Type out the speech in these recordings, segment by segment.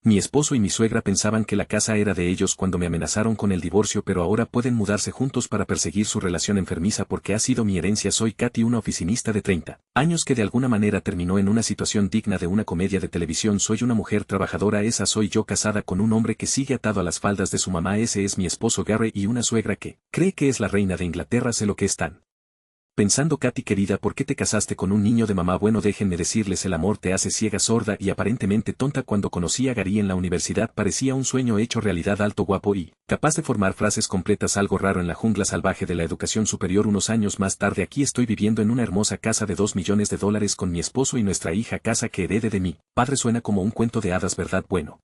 Mi esposo y mi suegra pensaban que la casa era de ellos cuando me amenazaron con el divorcio, pero ahora pueden mudarse juntos para perseguir su relación enfermiza porque ha sido mi herencia. Soy Katy, una oficinista de 30 años que de alguna manera terminó en una situación digna de una comedia de televisión. Soy una mujer trabajadora, esa soy yo, casada con un hombre que sigue atado a las faldas de su mamá. Ese es mi esposo Gary, y una suegra que cree que es la reina de Inglaterra. Sé lo que están pensando. Katy querida, ¿por qué te casaste con un niño de mamá? Bueno, déjenme decirles, el amor te hace ciega, sorda y aparentemente tonta. Cuando conocí a Gary en la universidad parecía un sueño hecho realidad, alto, guapo y capaz de formar frases completas, algo raro en la jungla salvaje de la educación superior. Unos años más tarde aquí estoy viviendo en una hermosa casa de $2 millones con mi esposo y nuestra hija, casa que herede de mi padre. Suena como un cuento de hadas, ¿verdad? Bueno,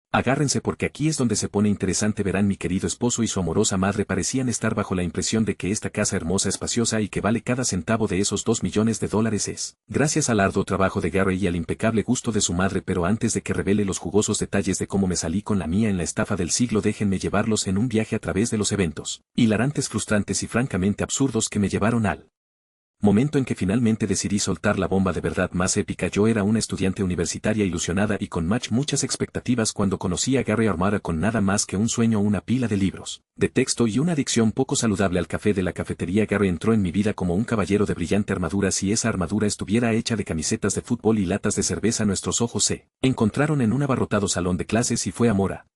agárrense porque aquí es donde se pone interesante. Verán, mi querido esposo y su amorosa madre parecían estar bajo la impresión de que esta casa hermosa, espaciosa y que vale cada centavo de esos $2 millones es gracias al arduo trabajo de Gary y al impecable gusto de su madre. Pero antes de que revele los jugosos detalles de cómo me salí con la mía en la estafa del siglo, déjenme llevarlos en un viaje a través de los eventos hilarantes, frustrantes y francamente absurdos que me llevaron al momento en que finalmente decidí soltar la bomba de verdad más épica. Yo era una estudiante universitaria ilusionada y con muchas expectativas cuando conocí a Gary, armada con nada más que un sueño, una pila de libros de texto y una adicción poco saludable al café de la cafetería. Gary entró en mi vida como un caballero de brillante armadura. Si esa armadura estuviera hecha de camisetas de fútbol y latas de cerveza, nuestros ojos se encontraron en un abarrotado salón de clases y fue amor a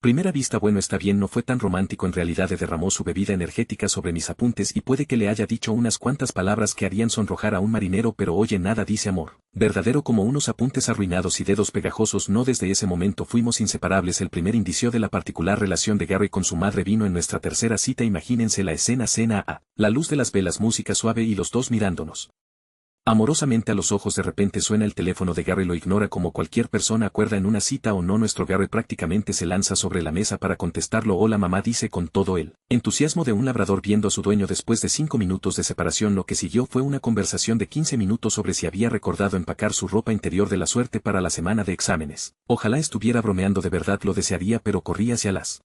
primera vista. Bueno, está bien, no fue tan romántico en realidad. Derramó su bebida energética sobre mis apuntes y puede que le haya dicho unas cuantas palabras que harían sonrojar a un marinero, pero oye, nada dice amor verdadero como unos apuntes arruinados y dedos pegajosos. No, desde ese momento fuimos inseparables. El primer indicio de la particular relación de Gary con su madre vino en nuestra tercera cita. Imagínense la escena: cena a la luz de las velas, música suave y los dos mirándonos amorosamente a los ojos. De repente suena el teléfono de Gary, lo ignora como cualquier persona acuerda en una cita o no. Nuestro Gary prácticamente se lanza sobre la mesa para contestarlo. Hola mamá, dice con todo el entusiasmo de un labrador viendo a su dueño. Después de 5 minutos de separación, lo que siguió fue una conversación de 15 minutos sobre si había recordado empacar su ropa interior de la suerte para la semana de exámenes. Ojalá estuviera bromeando, de verdad lo desearía, pero corrí hacia las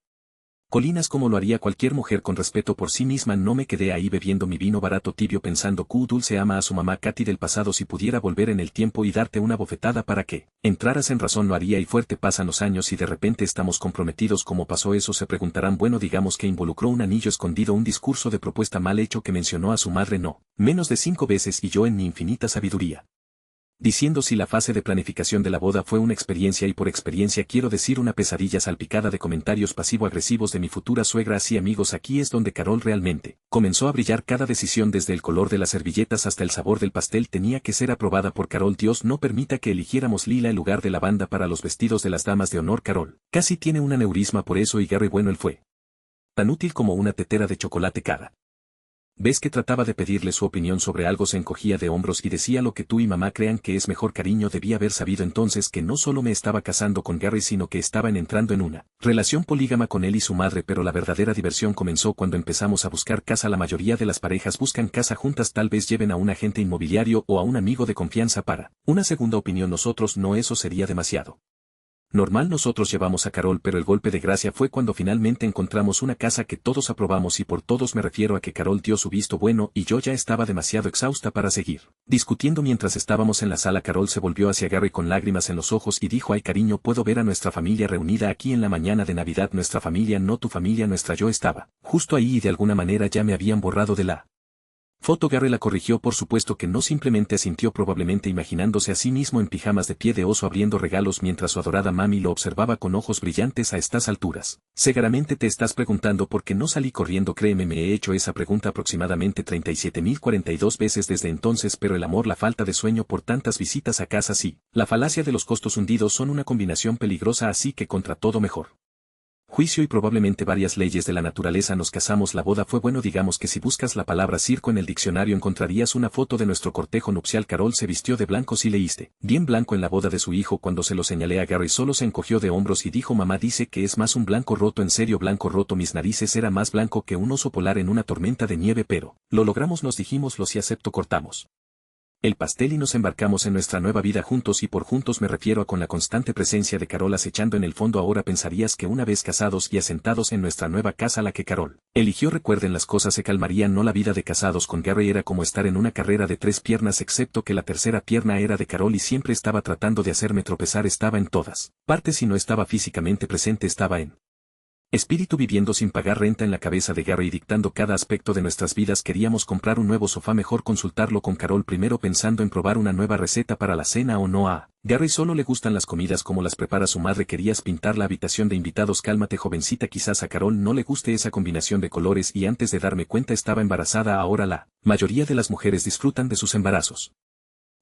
colinas como lo haría cualquier mujer con respeto por sí misma. No me quedé ahí bebiendo mi vino barato tibio pensando que Dulce ama a su mamá Katy del pasado. Si pudiera volver en el tiempo y darte una bofetada para que entraras en razón, lo haría. Y fuerte, pasan los años y de repente estamos comprometidos. ¿Cómo pasó eso?, se preguntarán. Bueno, digamos que involucró un anillo escondido, un discurso de propuesta mal hecho que mencionó a su madre no menos de 5 veces, y yo en mi infinita sabiduría diciendo si la fase de planificación de la boda fue una experiencia, y por experiencia quiero decir una pesadilla salpicada de comentarios pasivo-agresivos de mi futura suegra. Así, amigos, aquí es donde Carol realmente comenzó a brillar. Cada decisión, desde el color de las servilletas hasta el sabor del pastel, tenía que ser aprobada por Carol. Dios no permita que eligiéramos lila en lugar de lavanda para los vestidos de las damas de honor. Carol casi tiene un aneurisma por eso, y Gary, bueno, él fue tan útil como una tetera de chocolate. Cada vez que trataba de pedirle su opinión sobre algo se encogía de hombros y decía: lo que tú y mamá crean que es mejor. Cariño, debía haber sabido entonces que no solo me estaba casando con Gary, sino que estaban entrando en una relación polígama con él y su madre. Pero la verdadera diversión comenzó cuando empezamos a buscar casa. La mayoría de las parejas buscan casa juntas, tal vez lleven a un agente inmobiliario o a un amigo de confianza para una segunda opinión. Nosotros no, eso sería demasiado normal. Nosotros llevamos a Carol, pero el golpe de gracia fue cuando finalmente encontramos una casa que todos aprobamos, y por todos me refiero a que Carol dio su visto bueno y yo ya estaba demasiado exhausta para seguir discutiendo. Mientras estábamos en la sala, Carol se volvió hacia Gary con lágrimas en los ojos y dijo: ay, cariño, puedo ver a nuestra familia reunida aquí en la mañana de Navidad. Nuestra familia, no tu familia, nuestra. Yo estaba justo ahí y de alguna manera ya me habían borrado de la foto. Gary la corrigió: por supuesto que no, simplemente asintió, probablemente imaginándose a sí mismo en pijamas de pie de oso abriendo regalos mientras su adorada mami lo observaba con ojos brillantes. A estas alturas seguramente te estás preguntando por qué no salí corriendo. Créeme, me he hecho esa pregunta aproximadamente 37.042 veces desde entonces, pero el amor, la falta de sueño por tantas visitas a casa, sí, la falacia de los costos hundidos son una combinación peligrosa, así que contra todo mejor juicio y probablemente varias leyes de la naturaleza nos casamos. La boda fue, bueno, digamos que si buscas la palabra circo en el diccionario encontrarías una foto de nuestro cortejo nupcial. Carol se vistió de blanco, si leíste bien blanco en la boda de su hijo. Cuando se lo señalé a Gary solo se encogió de hombros y dijo: mamá dice que es más un blanco roto. En serio, blanco roto. Mis narices, era más blanco que un oso polar en una tormenta de nieve, pero lo logramos, nos dijimos, lo sí acepto. Cortamos el pastel y nos embarcamos en nuestra nueva vida juntos, y por juntos me refiero a con la constante presencia de Carol acechando en el fondo. Ahora pensarías que una vez casados y asentados en nuestra nueva casa la que Carol eligió, recuerden, las cosas se calmarían. No, la vida de casados con Gary era como estar en una carrera de 3 piernas, excepto que la tercera pierna era de Carol y siempre estaba tratando de hacerme tropezar. Estaba en todas partes y no estaba físicamente presente, estaba en espíritu, viviendo sin pagar renta en la cabeza de Gary y dictando cada aspecto de nuestras vidas. Queríamos comprar un nuevo sofá, mejor consultarlo con Carol primero, pensando en probar una nueva receta para la cena o no. A Gary solo le gustan las comidas como las prepara su madre. Querías pintar la habitación de invitados. Cálmate, jovencita, quizás a Carol no le guste esa combinación de colores, y antes de darme cuenta estaba embarazada. Ahora la mayoría de las mujeres disfrutan de sus embarazos.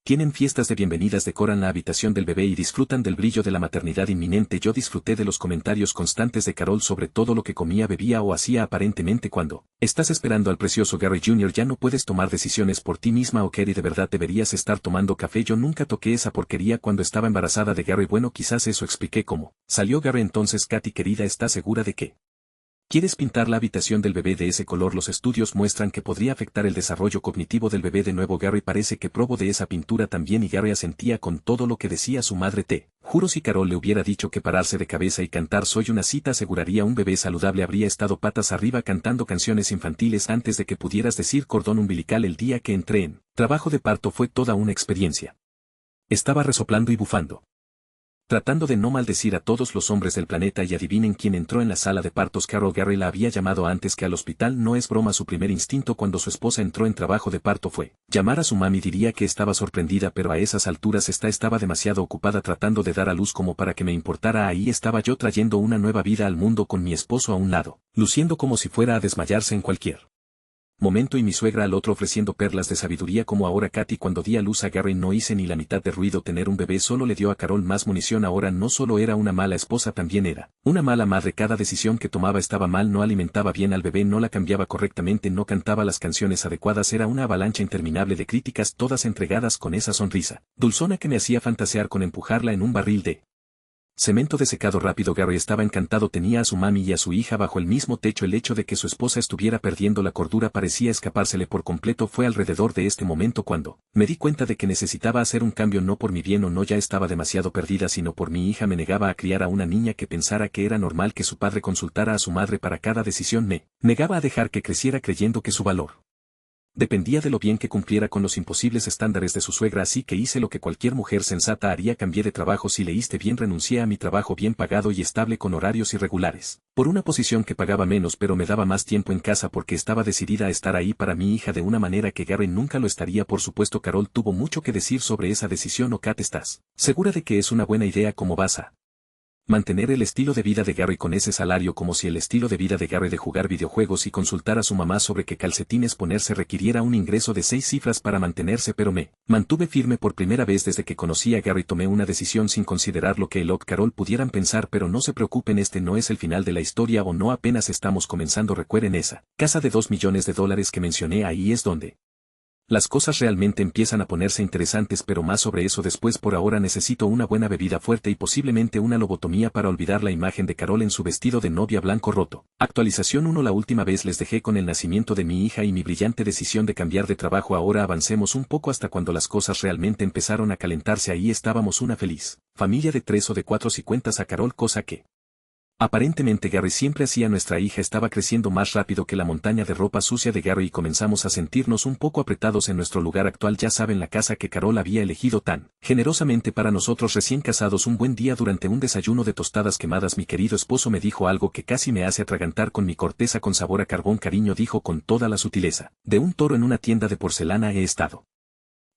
Tienen fiestas de bienvenidas, decoran la habitación del bebé y disfrutan del brillo de la maternidad inminente. Yo disfruté de los comentarios constantes de Carol sobre todo lo que comía, bebía o hacía. Aparentemente, cuando estás esperando al precioso Gary Jr. ya no puedes tomar decisiones por ti misma. O Gary, de verdad deberías estar tomando café. Yo nunca toqué esa porquería cuando estaba embarazada de Gary. Bueno, quizás eso expliqué cómo salió Gary. Entonces, Katy querida, ¿estás segura de que quieres pintar la habitación del bebé de ese color? Los estudios muestran que podría afectar el desarrollo cognitivo del bebé. De nuevo Gary parece que probó de esa pintura también, y Gary asentía con todo lo que decía su madre. Te juro, si Carol le hubiera dicho que pararse de cabeza y cantar Soy una cita aseguraría un bebé saludable, habría estado patas arriba cantando canciones infantiles antes de que pudieras decir cordón umbilical. El día que entré en trabajo de parto fue toda una experiencia. Estaba resoplando y bufando, tratando de no maldecir a todos los hombres del planeta, y adivinen quién entró en la sala de partos. Carol. Gary la había llamado antes que al hospital. No es broma, su primer instinto cuando su esposa entró en trabajo de parto fue llamar a su mami. Diría que estaba sorprendida, pero a esas alturas estaba demasiado ocupada tratando de dar a luz como para que me importara. Ahí estaba yo trayendo una nueva vida al mundo con mi esposo a un lado, luciendo como si fuera a desmayarse en cualquier momento, y mi suegra al otro ofreciendo perlas de sabiduría como ahora. Katy, cuando di a luz a Gary no hice ni la mitad de ruido. Tener un bebé solo le dio a Carol más munición. Ahora no solo era una mala esposa, también era una mala madre. Cada decisión que tomaba estaba mal. No alimentaba bien al bebé, no la cambiaba correctamente, no cantaba las canciones adecuadas. Era una avalancha interminable de críticas, todas entregadas con esa sonrisa dulzona que me hacía fantasear con empujarla en un barril de cemento desecado rápido. Gary estaba encantado, tenía a su mami y a su hija bajo el mismo techo. El hecho de que su esposa estuviera perdiendo la cordura parecía escapársele por completo. Fue alrededor de este momento cuando me di cuenta de que necesitaba hacer un cambio, no por mi bien o no, ya estaba demasiado perdida, sino por mi hija. Me negaba a criar a una niña que pensara que era normal que su padre consultara a su madre para cada decisión. Me negaba a dejar que creciera creyendo que su valor dependía de lo bien que cumpliera con los imposibles estándares de su suegra. Así que hice lo que cualquier mujer sensata haría: cambié de trabajo. Si leíste bien, renuncié a mi trabajo bien pagado y estable con horarios irregulares, por una posición que pagaba menos pero me daba más tiempo en casa, porque estaba decidida a estar ahí para mi hija de una manera que Gary nunca lo estaría. Por supuesto, Carol tuvo mucho que decir sobre esa decisión. ¿O Kat, estás segura de que es una buena idea? ¿Cómo vas a mantener el estilo de vida de Gary con ese salario? Como si el estilo de vida de Gary de jugar videojuegos y consultar a su mamá sobre qué calcetines ponerse requiriera un ingreso de 6 cifras para mantenerse. Pero me mantuve firme. Por primera vez desde que conocí a Gary tomé una decisión sin considerar lo que él o Carol pudieran pensar. Pero no se preocupen, este no es el final de la historia, o no, apenas estamos comenzando. Recuerden esa casa de $2 millones que mencioné. Ahí es donde las cosas realmente empiezan a ponerse interesantes, pero más sobre eso después. Por ahora necesito una buena bebida fuerte y posiblemente una lobotomía para olvidar la imagen de Carol en su vestido de novia blanco roto. Actualización 1. La última vez les dejé con el nacimiento de mi hija y mi brillante decisión de cambiar de trabajo. Ahora avancemos un poco hasta cuando las cosas realmente empezaron a calentarse. Ahí estábamos, una feliz familia de 3 o de 4 si cuentas a Carol, cosa que aparentemente Gary siempre hacía. Nuestra hija estaba creciendo más rápido que la montaña de ropa sucia de Gary y comenzamos a sentirnos un poco apretados en nuestro lugar actual. Ya saben, la casa que Carol había elegido tan generosamente para nosotros recién casados. Un buen día, durante un desayuno de tostadas quemadas, mi querido esposo me dijo algo que casi me hace atragantar con mi corteza con sabor a carbón. Cariño, dijo con toda la sutileza de un toro en una tienda de porcelana, he estado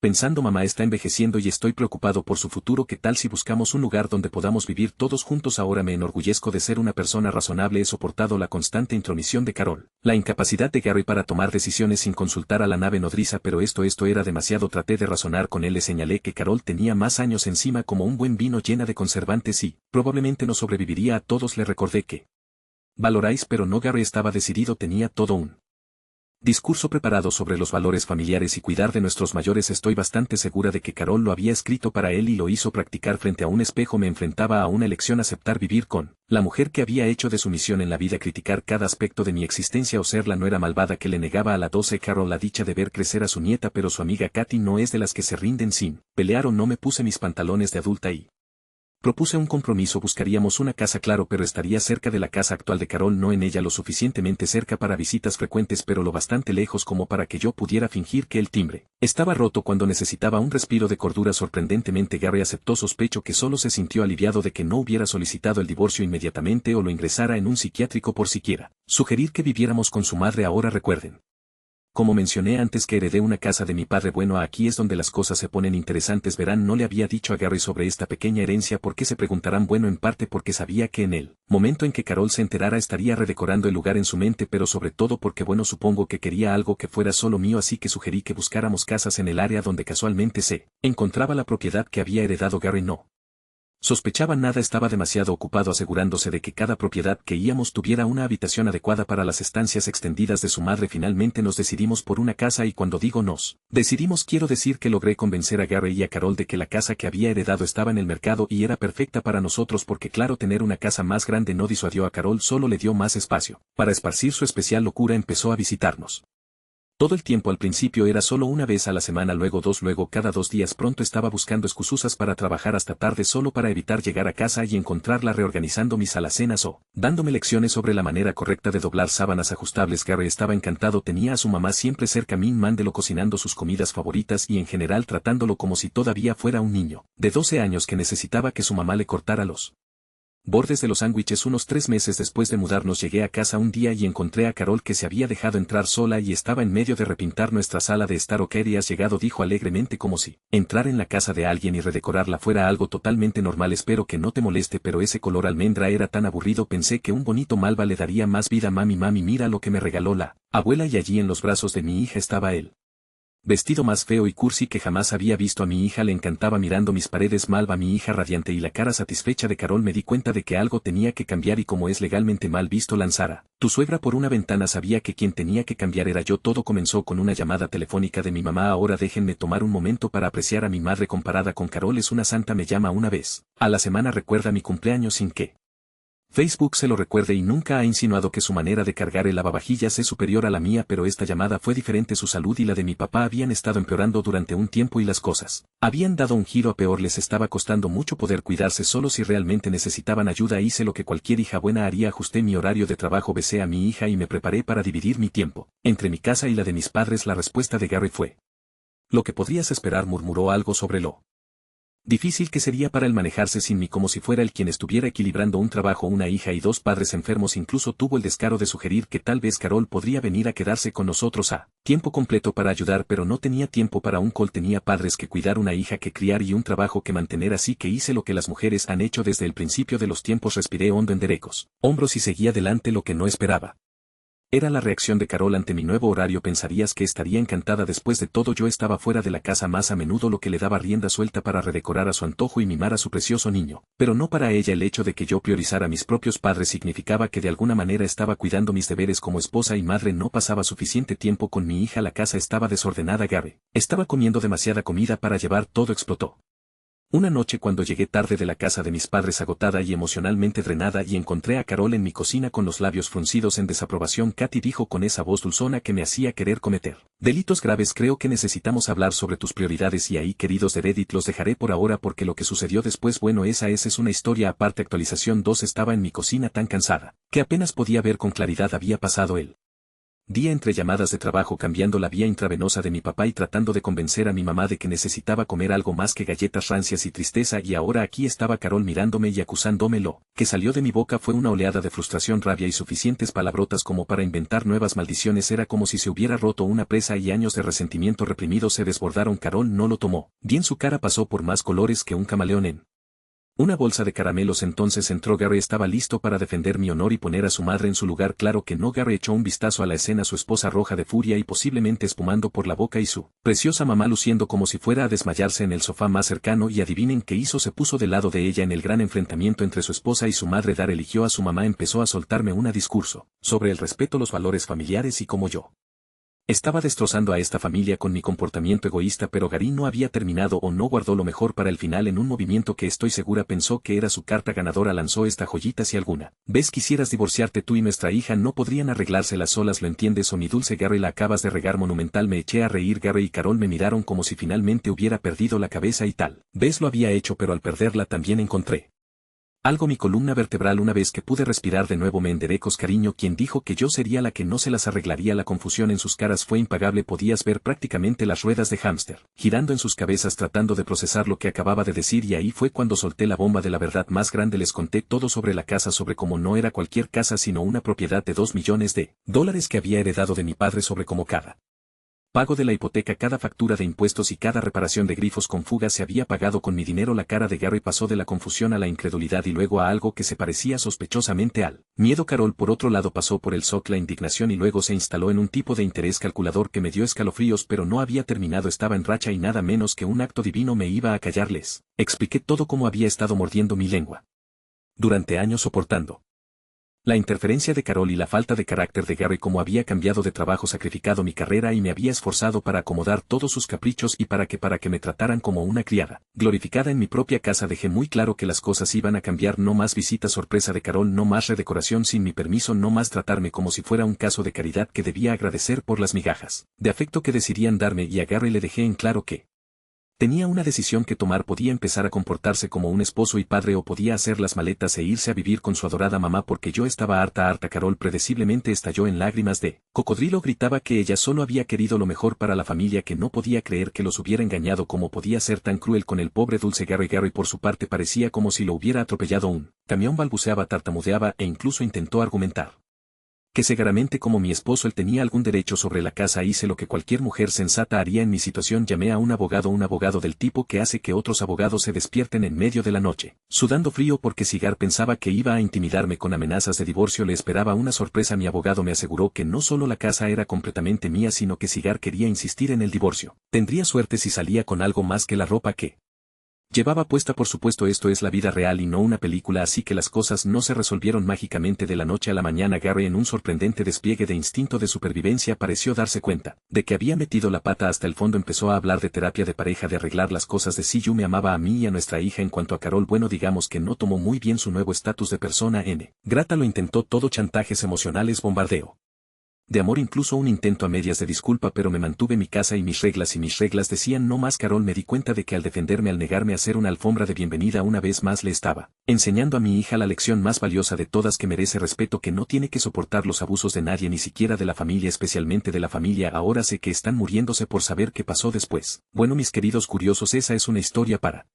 pensando, mamá está envejeciendo y estoy preocupado por su futuro. ¿Qué tal si buscamos un lugar donde podamos vivir todos juntos? Ahora me enorgullezco de ser una persona razonable. He soportado la constante intromisión de Carol, la incapacidad de Gary para tomar decisiones sin consultar a la nave nodriza, pero esto era demasiado. Traté de razonar con él, le señalé que Carol tenía más años encima como un buen vino, llena de conservantes y probablemente no sobreviviría a todos. Le recordé que valoráis, pero no. Gary estaba decidido, tenía todo un discurso preparado sobre los valores familiares y cuidar de nuestros mayores. Estoy bastante segura de que Carol lo había escrito para él y lo hizo practicar frente a un espejo. Me enfrentaba a una elección: aceptar vivir con La mujer que había hecho de su misión en la vida criticar cada aspecto de mi existencia o serla no era malvada que le negaba a la 12 Carol la dicha de ver crecer a su nieta, pero su amiga Katy no es de las que se rinden sin pelear. O no me puse mis pantalones de adulta y propuse un compromiso. Buscaríamos una casa, claro, pero estaría cerca de la casa actual de Carol, no en ella, lo suficientemente cerca para visitas frecuentes, pero lo bastante lejos como para que yo pudiera fingir que el timbre estaba roto cuando necesitaba un respiro de cordura. Sorprendentemente Gary aceptó. Sospecho que solo se sintió aliviado de que no hubiera solicitado el divorcio inmediatamente o lo ingresara en un psiquiátrico por siquiera sugerir que viviéramos con su madre. Ahora recuerden, como mencioné antes, que heredé una casa de mi padre. Bueno, aquí es donde las cosas se ponen interesantes. Verán, no le había dicho a Gary sobre esta pequeña herencia. ¿Por qué se preguntarán? Bueno, en parte porque sabía que en el momento en que Carol se enterara estaría redecorando el lugar en su mente, pero sobre todo porque, bueno, supongo que quería algo que fuera solo mío, así que sugerí que buscáramos casas en el área donde casualmente se encontraba la propiedad que había heredado. Gary no sospechaba nada, estaba demasiado ocupado asegurándose de que cada propiedad que íbamos tuviera una habitación adecuada para las estancias extendidas de su madre. Finalmente nos decidimos por una casa, y cuando digo nos decidimos quiero decir que logré convencer a Gary y a Carol de que la casa que había heredado estaba en el mercado y era perfecta para nosotros, porque claro, tener una casa más grande no disuadió a Carol, solo le dio más espacio para esparcir su especial locura. Empezó a visitarnos todo el tiempo. Al principio era solo una vez a la semana, luego dos, luego cada 2 días. Pronto estaba buscando excusas para trabajar hasta tarde solo para evitar llegar a casa y encontrarla reorganizando mis alacenas o dándome lecciones sobre la manera correcta de doblar sábanas ajustables. Gary estaba encantado, tenía a su mamá siempre cerca, Min Mandelo cocinando sus comidas favoritas y en general tratándolo como si todavía fuera un niño de 12 años que necesitaba que su mamá le cortara los bordes de los sándwiches. Unos 3 meses después de mudarnos llegué a casa un día y encontré a Carol, que se había dejado entrar sola y estaba en medio de repintar nuestra sala de estar. ¿Ok, has llegado?, dijo alegremente, como si entrar en la casa de alguien y redecorarla fuera algo totalmente normal. Espero que no te moleste, pero ese color almendra era tan aburrido. Pensé que un bonito malva le daría más vida. Mami, mira lo que me regaló la abuela. Y allí en los brazos de mi hija estaba él, vestido más feo y cursi que jamás había visto. A mi hija le encantaba mirando mis paredes. Malva, mi hija radiante y la cara satisfecha de Carol. Me di cuenta de que algo tenía que cambiar y como es legalmente mal visto lanzar a tu suegra por una ventana, sabía que quien tenía que cambiar era yo. Todo comenzó con una llamada telefónica de mi mamá. Ahora déjenme tomar un momento para apreciar a mi madre. Comparada con Carol es una santa, me llama una vez a la semana, recuerda mi cumpleaños sin que Facebook se lo recuerde y nunca ha insinuado que su manera de cargar el lavavajillas es superior a la mía, pero esta llamada fue diferente. Su salud y la de mi papá habían estado empeorando durante un tiempo y las cosas habían dado un giro a peor. Les estaba costando mucho poder cuidarse solos si realmente necesitaban ayuda. Hice lo que cualquier hija buena haría, ajusté mi horario de trabajo, besé a mi hija y me preparé para dividir mi tiempo entre mi casa y la de mis padres. La respuesta de Gary fue lo que podrías esperar. Murmuró algo sobre lo difícil que sería para él manejarse sin mí, como si fuera él quien estuviera equilibrando un trabajo, una hija y 2 padres enfermos. Incluso tuvo el descaro de sugerir que tal vez Carol podría venir a quedarse con nosotros a tiempo completo para ayudar, pero no tenía tiempo para un call. Tenía padres que cuidar, una hija que criar y un trabajo que mantener, así que hice lo que las mujeres han hecho desde el principio de los tiempos. Respiré hondo, enderecos hombros y seguí adelante. Lo que no esperaba era la reacción de Carol ante mi nuevo horario. Pensarías que estaría encantada. Después de todo, yo estaba fuera de la casa más a menudo, lo que le daba rienda suelta para redecorar a su antojo y mimar a su precioso niño. Pero no para ella. El hecho de que yo priorizara a mis propios padres significaba que de alguna manera estaba cuidando mis deberes como esposa y madre. No pasaba suficiente tiempo con mi hija. La casa estaba desordenada. Gary estaba comiendo demasiada comida para llevar. Todo explotó una noche cuando llegué tarde de la casa de mis padres, agotada y emocionalmente drenada, y encontré a Carol en mi cocina con los labios fruncidos en desaprobación. Katy, dijo con esa voz dulzona que me hacía querer cometer delitos graves, creo que necesitamos hablar sobre tus prioridades. Y ahí, queridos de Reddit, los dejaré por ahora porque lo que sucedió después, bueno, esa es una historia aparte. Actualización 2. Estaba en mi cocina tan cansada que apenas podía ver con claridad. Había pasado el día entre llamadas de trabajo, cambiando la vía intravenosa de mi papá y tratando de convencer a mi mamá de que necesitaba comer algo más que galletas rancias y tristeza. Y ahora aquí estaba Carol mirándome y acusándome. Lo que salió de mi boca fue una oleada de frustración, rabia y suficientes palabrotas como para inventar nuevas maldiciones. Era como si se hubiera roto una presa y años de resentimiento reprimido se desbordaron. Carol no lo tomó bien, su cara pasó por más colores que un camaleón en una bolsa de caramelos. Entonces entró Gary. Estaba listo para defender mi honor y poner a su madre en su lugar. Claro que no. Gary echó un vistazo a la escena, su esposa roja de furia y posiblemente espumando por la boca, y su preciosa mamá luciendo como si fuera a desmayarse en el sofá más cercano. Y adivinen qué hizo, se puso del lado de ella en el gran enfrentamiento entre su esposa y su madre. Dar eligió a su mamá, empezó a soltarme un discurso sobre el respeto, los valores familiares y cómo yo Estaba destrozando a esta familia con mi comportamiento egoísta, pero Gary no había terminado o no guardó lo mejor para el final. En un movimiento que estoy segura pensó que era su carta ganadora, lanzó esta joyita: si alguna vez quisieras divorciarte, tú y nuestra hija no podrían arreglárselas solas, ¿lo entiendes? Oh mi dulce Gary, la acabas de regar monumental. Me eché a reír. Gary y Carol me miraron como si finalmente hubiera perdido la cabeza y tal vez lo había hecho, pero al perderla también encontré algo mi columna vertebral. Una vez que pude respirar de nuevo me enderé. Cariño, quien dijo que yo sería la que no se las arreglaría? La confusión en sus caras fue impagable, podías ver prácticamente las ruedas de hámster girando en sus cabezas tratando de procesar lo que acababa de decir, y ahí fue cuando solté la bomba de la verdad más grande. Les conté todo sobre la casa, sobre cómo no era cualquier casa sino una propiedad de $2 millones que había heredado de mi padre, sobre cómo cada pago de la hipoteca, cada factura de impuestos y cada reparación de grifos con fugas se había pagado con mi dinero. La cara de Gary pasó de la confusión a la incredulidad y luego a algo que se parecía sospechosamente al miedo. Carol, por otro lado, pasó por el shock, la indignación y luego se instaló en un tipo de interés calculador que me dio escalofríos, pero no había terminado. Estaba en racha y nada menos que un acto divino me iba a callarles. Expliqué todo, cómo había estado mordiendo mi lengua durante años soportando la interferencia de Carol y la falta de carácter de Gary, cómo había cambiado de trabajo, sacrificado mi carrera y me había esforzado para acomodar todos sus caprichos y para que me trataran como una criada glorificada en mi propia casa. Dejé muy claro que las cosas iban a cambiar: no más visitas sorpresa de Carol, no más redecoración sin mi permiso, no más tratarme como si fuera un caso de caridad que debía agradecer por las migajas de afecto que decidían darme, y a Gary le dejé en claro que tenía una decisión que tomar: podía empezar a comportarse como un esposo y padre o podía hacer las maletas e irse a vivir con su adorada mamá, porque yo estaba harta. Carol predeciblemente estalló en lágrimas de cocodrilo, gritaba que ella solo había querido lo mejor para la familia, que no podía creer que los hubiera engañado, cómo podía ser tan cruel con el pobre dulce Gary. Gary por su parte parecía como si lo hubiera atropellado un camión, balbuceaba, tartamudeaba e incluso intentó argumentar que seguramente como mi esposo él tenía algún derecho sobre la casa. Hice lo que cualquier mujer sensata haría en mi situación: llamé a un abogado del tipo que hace que otros abogados se despierten en medio de la noche sudando frío, porque Cigar pensaba que iba a intimidarme con amenazas de divorcio. Le esperaba una sorpresa: mi abogado me aseguró que no solo la casa era completamente mía, sino que Cigar quería insistir en el divorcio. Tendría suerte si salía con algo más que la ropa que llevaba puesta. Por supuesto, esto es la vida real y no una película, así que las cosas no se resolvieron mágicamente de la noche a la mañana. Gary, en un sorprendente despliegue de instinto de supervivencia, pareció darse cuenta de que había metido la pata hasta el fondo. Empezó a hablar de terapia de pareja, de arreglar las cosas, de si Yu me amaba a mí y a nuestra hija. En cuanto a Carol, bueno, digamos que no tomó muy bien su nuevo estatus de persona grata, lo intentó todo: chantajes emocionales, bombardeo de amor, incluso un intento a medias de disculpa, pero me mantuve mi casa y mis reglas decían no más. Carol, me di cuenta de que al defenderme, al negarme a hacer una alfombra de bienvenida, una vez más le estaba enseñando a mi hija la lección más valiosa de todas, que merece respeto, que no tiene que soportar los abusos de nadie, ni siquiera de la familia, especialmente de la familia. Ahora sé que están muriéndose por saber qué pasó después. Bueno, mis queridos curiosos, esa es una historia para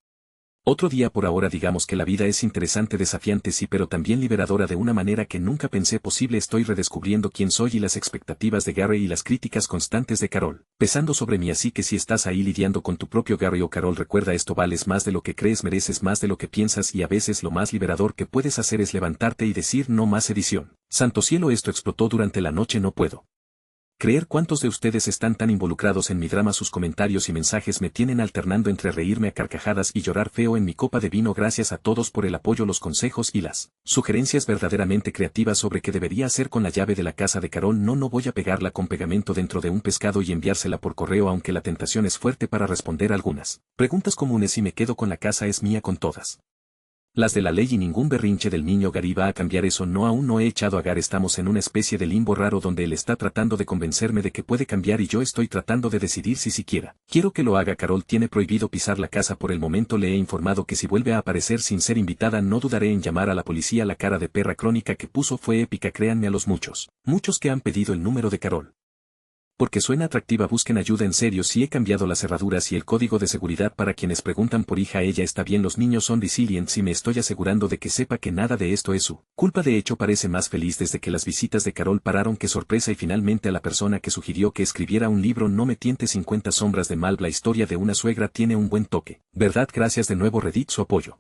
otro día. Por ahora digamos que la vida es interesante, desafiante sí, pero también liberadora de una manera que nunca pensé posible. Estoy redescubriendo quién soy y las expectativas de Gary y las críticas constantes de Carol pesando sobre mí, así que si estás ahí lidiando con tu propio Gary o Carol, recuerda esto: vales más de lo que crees, mereces más de lo que piensas, y a veces lo más liberador que puedes hacer es levantarte y decir no más. Edición. Santo cielo, esto explotó durante la noche. No puedo creer cuántos de ustedes están tan involucrados en mi drama. Sus comentarios y mensajes me tienen alternando entre reírme a carcajadas y llorar feo en mi copa de vino. Gracias a todos por el apoyo, los consejos y las sugerencias verdaderamente creativas sobre qué debería hacer con la llave de la casa de Carol. No voy a pegarla con pegamento dentro de un pescado y enviársela por correo, aunque la tentación es fuerte para responder algunas preguntas comunes. Si me quedo con la casa, es mía con todas las de la ley y ningún berrinche del niño. Gary va a cambiar eso. No, aún no he echado a Gary. Estamos en una especie de limbo raro donde él está tratando de convencerme de que puede cambiar y yo estoy tratando de decidir si siquiera quiero que lo haga. Carol tiene prohibido pisar la casa por el momento. Le he informado que si vuelve a aparecer sin ser invitada no dudaré en llamar a la policía. La cara de perra crónica que puso fue épica. Créanme, a los muchos que han pedido el número de Carol porque suena atractiva, busquen ayuda en serio. Si he cambiado las cerraduras y el código de seguridad para quienes preguntan por hija, ella está bien, los niños son resilient y me estoy asegurando de que sepa que nada de esto es su culpa. De hecho, parece más feliz desde que las visitas de Carol pararon. Qué sorpresa. Y finalmente a la persona que sugirió que escribiera un libro: No me tiente, 50 sombras de Mal. La historia de una suegra tiene un buen toque, ¿verdad? Gracias de nuevo Reddit, su apoyo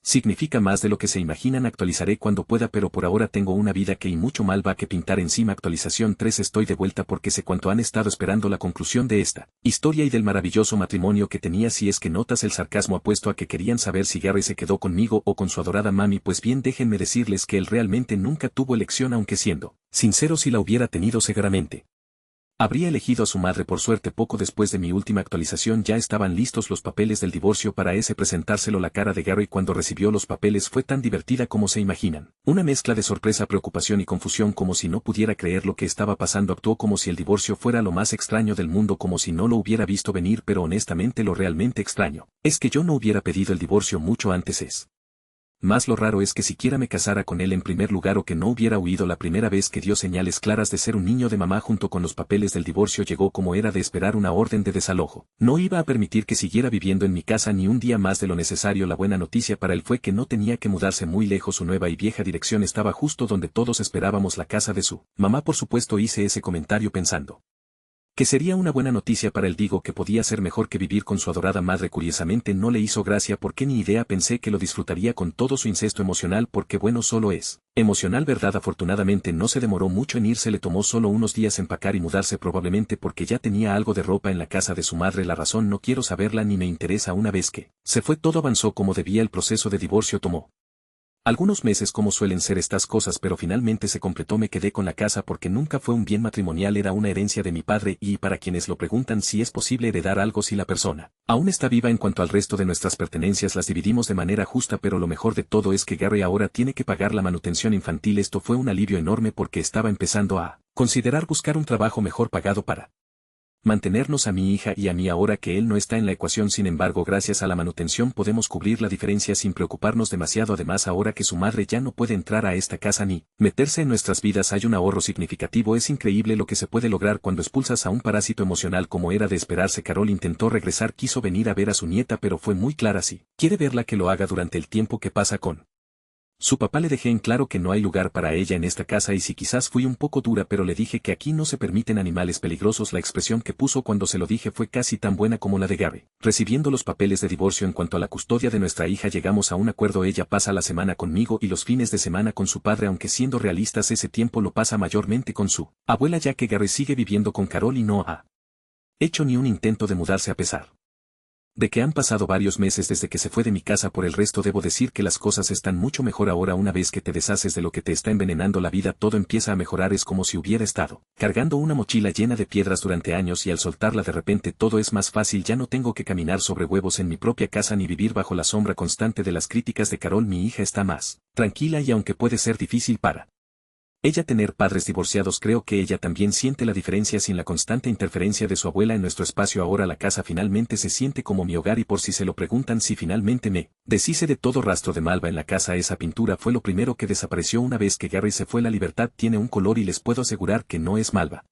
significa más de lo que se imaginan. Actualizaré cuando pueda, pero por ahora tengo una vida que y mucho mal va que pintar encima. Actualización 3. Estoy de vuelta porque sé cuánto han estado esperando la conclusión de esta historia y del maravilloso matrimonio que tenía. Si es que notas el sarcasmo, apuesto a que querían saber si Gary se quedó conmigo o con su adorada mami. Pues bien, déjenme decirles que él realmente nunca tuvo elección, aunque siendo sincero, si la hubiera tenido seguramente Habría elegido a su madre por suerte poco después de mi última actualización ya estaban listos los papeles del divorcio para presentárselo. La cara de Gary cuando recibió los papeles fue tan divertida como se imaginan. Una mezcla de sorpresa, preocupación y confusión, como si no pudiera creer lo que estaba pasando. Actuó como si el divorcio fuera lo más extraño del mundo, como si no lo hubiera visto venir, pero honestamente lo realmente extraño es que yo no hubiera pedido el divorcio mucho antes. Más lo raro es que siquiera me casara con él en primer lugar o que no hubiera huido la primera vez que dio señales claras de ser un niño de mamá. Junto con los papeles del divorcio llegó, como era de esperar, una orden de desalojo. No iba a permitir que siguiera viviendo en mi casa ni un día más de lo necesario. La buena noticia para él fue que no tenía que mudarse muy lejos. Su nueva y vieja dirección estaba justo donde todos esperábamos, la casa de su mamá. Por supuesto hice ese comentario pensando que sería una buena noticia para él. Digo que podía ser mejor que vivir con su adorada madre. Curiosamente no le hizo gracia porque ni idea. Pensé que lo disfrutaría con todo su incesto emocional, porque bueno, solo es emocional, ¿verdad? Afortunadamente no se demoró mucho en irse. Le tomó solo unos días empacar y mudarse, probablemente porque ya tenía algo de ropa en la casa de su madre. La razón no quiero saberla ni me interesa. Una vez que se fue todo avanzó como debía. El proceso de divorcio tomó algunos meses, como suelen ser estas cosas, pero finalmente se completó. Me quedé con la casa porque nunca fue un bien matrimonial, era una herencia de mi padre. Y para quienes lo preguntan si es posible heredar algo si la persona aún está viva, en cuanto al resto de nuestras pertenencias las dividimos de manera justa, pero lo mejor de todo es que Gary ahora tiene que pagar la manutención infantil. Esto fue un alivio enorme porque estaba empezando a considerar buscar un trabajo mejor pagado para mantenernos a mi hija y a mí ahora que él no está en la ecuación. Sin embargo, gracias a la manutención podemos cubrir la diferencia sin preocuparnos demasiado. Además, ahora que su madre ya no puede entrar a esta casa ni meterse en nuestras vidas, hay un ahorro significativo. Es increíble lo que se puede lograr cuando expulsas a un parásito emocional, como era de esperarse. Carol intentó regresar, quiso venir a ver a su nieta, pero fue muy clara: si quiere verla, que lo haga durante el tiempo que pasa con su papá. Le dejé en claro que no hay lugar para ella en esta casa, y si quizás fui un poco dura, pero le dije que aquí no se permiten animales peligrosos. La expresión que puso cuando se lo dije fue casi tan buena como la de Gary recibiendo los papeles de divorcio. En cuanto a la custodia de nuestra hija, llegamos a un acuerdo. Ella pasa la semana conmigo y los fines de semana con su padre, aunque siendo realistas ese tiempo lo pasa mayormente con su abuela, ya que Gary sigue viviendo con Carol y no ha hecho ni un intento de mudarse a pesar de que han pasado varios meses desde que se fue de mi casa. Por el resto, debo decir que las cosas están mucho mejor ahora. Una vez que te deshaces de lo que te está envenenando la vida, todo empieza a mejorar. Es como si hubiera estado cargando una mochila llena de piedras durante años y al soltarla de repente todo es más fácil. Ya no tengo que caminar sobre huevos en mi propia casa ni vivir bajo la sombra constante de las críticas de Carol. Mi hija está más tranquila, y aunque puede ser difícil para ella tener padres divorciados, creo que ella también siente la diferencia sin la constante interferencia de su abuela en nuestro espacio. Ahora la casa finalmente se siente como mi hogar, y por si se lo preguntan, si finalmente me deshice de todo rastro de malva en la casa. Esa pintura fue lo primero que desapareció una vez que Gary se fue. La libertad tiene un color y les puedo asegurar que no es malva.